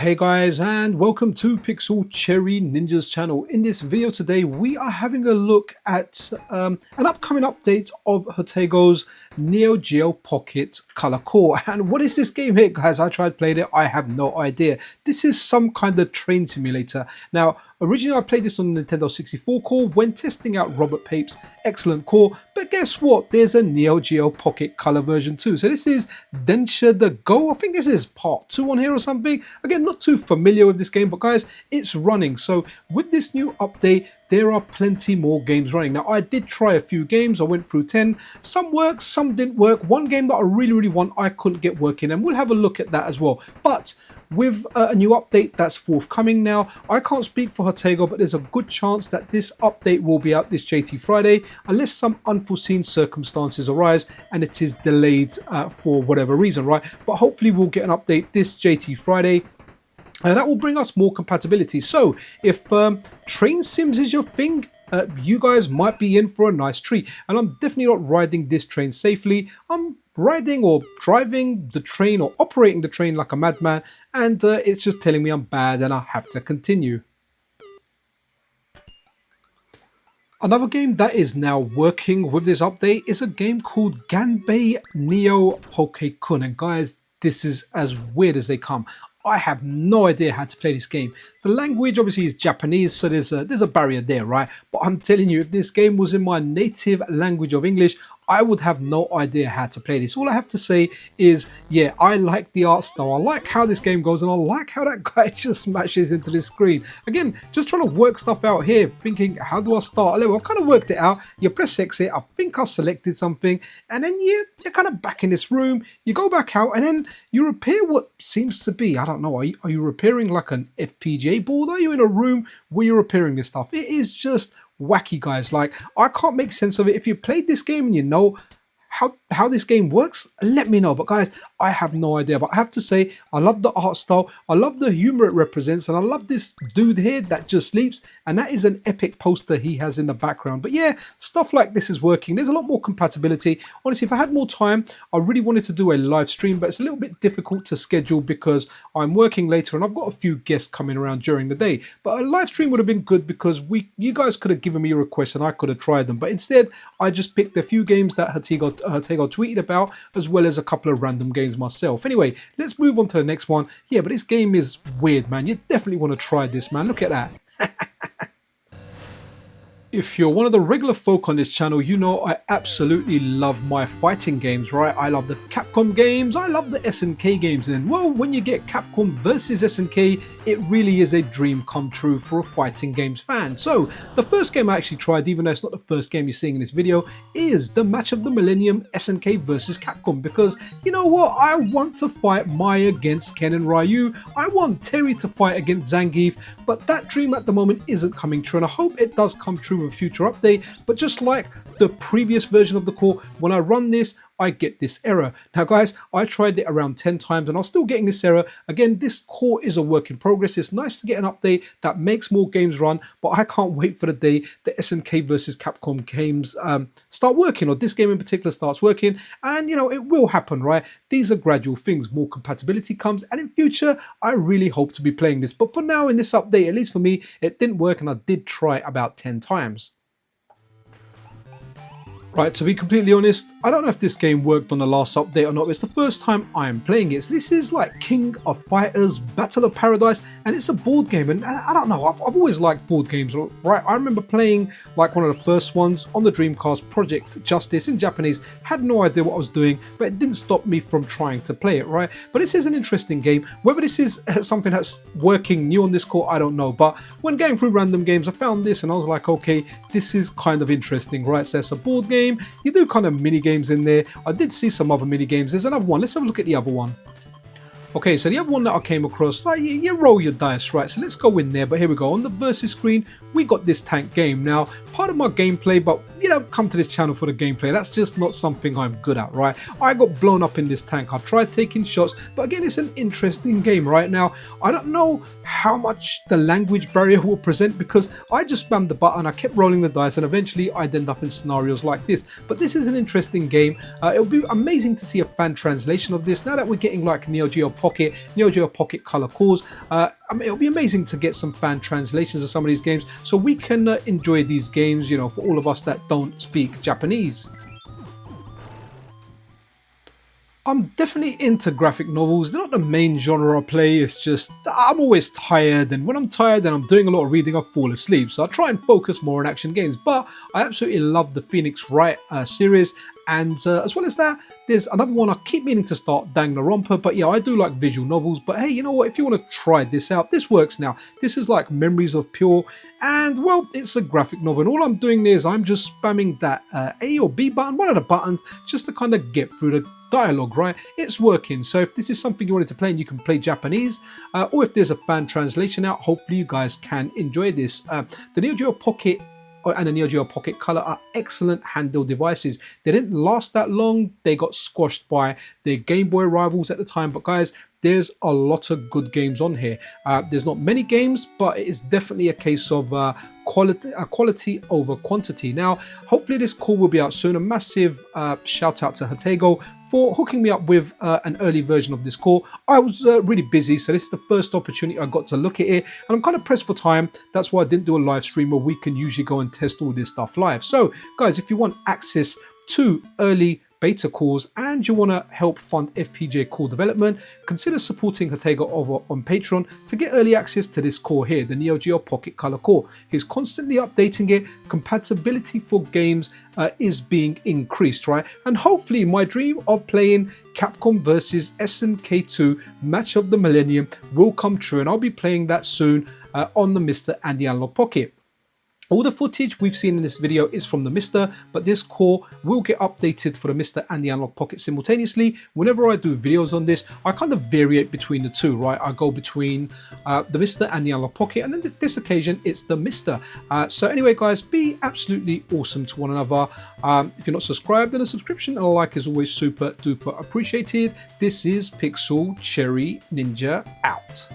Hey guys, and welcome to Pixel Cherry Ninja's channel. In this video today we are having a look at an upcoming update of Hotego's Neo Geo Pocket Color Core. And what is this game here, guys? I tried playing it, I have no idea. This is some kind of train simulator. Now originally I played this on the Nintendo 64 core when testing out Robert Pape's excellent core, but guess what? There's a Neo Geo Pocket Color version too. So this is Densha the Go. I think this is part 2 on here or something. Again, not too familiar with this game, but guys, it's running. So with this new update, there are plenty more games running. Now, I did try a few games. I went through 10. Some worked, some didn't work. One game that I really want, I couldn't get working, and we'll have a look at that as well. But with a new update that's forthcoming now, I can't speak for Hotego, but there's a good chance that this update will be out this JT Friday, unless some unforeseen circumstances arise and it is delayed for whatever reason, right? But hopefully we'll get an update this JT Friday. And that will bring us more compatibility. So if train sims is your thing, you guys might be in for a nice treat. And I'm definitely not riding this train safely. I'm riding or driving the train or operating the train like a madman, and it's just telling me I'm bad and I have to continue. Another game that is now working with this update is a game called Ganbare Neo Poke-kun. And guys, this is as weird as they come. I have no idea how to play this game. The language obviously is Japanese, so there's a barrier there, right? But I'm telling you, if this game was in my native language of English, I would have no idea how to play this. All I have to say is, yeah, I like the art style. I like how this game goes, and I like how that guy just smashes into the screen. Again, just trying to work stuff out here, thinking, how do I start a level? I kind of worked it out. You press exit, I think I selected something, and then you're kind of back in this room. You go back out, and then you repair what seems to be, I don't know, are you repairing like an FPGA board? Are you in a room where you're repairing this stuff? It is just wacky, guys. Like, I can't make sense of it. If you played this game and you know how this game works, let me know. But guys, I have no idea. But I have to say, I love the art style, I love the humor it represents, and I love this dude here that just sleeps, and that is an epic poster he has in the background. But yeah, stuff like this is working. There's a lot more compatibility. Honestly, if I had more time, I really wanted to do a live stream, but it's a little bit difficult to schedule because I'm working later and I've got a few guests coming around during the day. But a live stream would have been good because you guys could have given me a request and I could have tried them. But instead, I just picked a few games that Hotego tweeted about, as well as a couple of random games myself. Anyway, let's move on to the next one. Yeah, but this game is weird, man. You definitely want to try this, man. Look at that. If you're one of the regular folk on this channel, you know I absolutely love my fighting games, right? I love the Capcom games, I love the SNK games, and well, when you get Capcom versus SNK, it really is a dream come true for a fighting games fan. So the first game I actually tried, even though it's not the first game you're seeing in this video, is the Match of the Millennium SNK versus Capcom, because you know what? I want to fight Mai against Ken and Ryu. I want Terry to fight against Zangief, but that dream at the moment isn't coming true, and I hope it does come true a future update. But just like the previous version of the core, when I run this, I get this error. Now guys, I tried it around 10 times and I'm still getting this error. Again, this core is a work in progress. It's nice to get an update that makes more games run, but I can't wait for the day the SNK versus Capcom games start working, or this game in particular starts working. And you know, it will happen, right? These are gradual things. More compatibility comes, and in future I really hope to be playing this. But for now, in this update, at least for me, it didn't work, and I did try about 10 times. Right, to be completely honest, I don't know if this game worked on the last update or not, but it's the first time I am playing it. So this is like King of Fighters, Battle of Paradise, and it's a board game. And I don't know, I've always liked board games, right? I remember playing like one of the first ones on the Dreamcast, Project Justice in Japanese. Had no idea what I was doing, but it didn't stop me from trying to play it, right? But this is an interesting game. Whether this is something that's working new on this core, I don't know. But when going through random games, I found this and I was like, okay, this is kind of interesting, right? So it's a board game. You do kind of mini games in there. I did see some other mini games. There's another one. Let's have a look at the other one. Okay, so the other one that I came across, like, you roll your dice, right? So let's go in there. But here we go. On the versus screen, we got this tank game. Now, part of my gameplay, but you don't come to this channel for the gameplay. That's just not something I'm good at, right? I got blown up in this tank. I tried taking shots, but again, it's an interesting game right now. I don't know how much the language barrier will present, because I just spammed the button, I kept rolling the dice, and eventually I'd end up in scenarios like this. But this is an interesting game. It'll be amazing to see a fan translation of this now that we're getting like Neo Geo Pocket, Neo Geo Pocket Color cores. I mean, it'll be amazing to get some fan translations of some of these games so we can enjoy these games, you know, for all of us that don't speak Japanese. I'm definitely into graphic novels. They're not the main genre I play, it's just I'm always tired, and when I'm tired and I'm doing a lot of reading, I fall asleep. So I try and focus more on action games, but I absolutely love the Phoenix Wright series, and as well as that, there's another one I keep meaning to start, Danganronpa, but yeah, I do like visual novels. But hey, you know what, if you want to try this out, this works now. This is like Memories of Pure, and well, it's a graphic novel, and all I'm doing is I'm just spamming that A or B button, one of the buttons, just to kind of get through the dialogue, right? It's working. So if this is something you wanted to play and you can play Japanese, or if there's a fan translation out, hopefully you guys can enjoy this. The Neo Geo Pocket and the Neo Geo Pocket Color are excellent handheld devices. They didn't last that long. They got squashed by their Game Boy rivals at the time. But guys, there's a lot of good games on here. There's not many games, but it is definitely a case of quality over quantity. Now, hopefully this call will be out soon. A massive shout out to Hatego for hooking me up with an early version of this core. I was really busy, so this is the first opportunity I got to look at it, and I'm kind of pressed for time. That's why I didn't do a live stream where we can usually go and test all this stuff live. So guys, if you want access to early beta cores and you want to help fund FPGA core development, consider supporting Hatego over on Patreon to get early access to this core here, the Neo Geo Pocket Color core. He's constantly updating it. Compatibility for games is being increased, right? And hopefully my dream of playing Capcom versus SNK2 Match of the Millennium will come true, and I'll be playing that soon on the MiSTer and the Analogue Pocket. All the footage we've seen in this video is from the MiSTer, but this core will get updated for the MiSTer and the Analogue Pocket simultaneously. Whenever I do videos on this, I kind of variate between the two, right? I go between the MiSTer and the Analogue Pocket, and then this occasion it's the MiSTer. So anyway, guys, be absolutely awesome to one another. If you're not subscribed, then a subscription and a like is always super duper appreciated. This is Pixel Cherry Ninja out.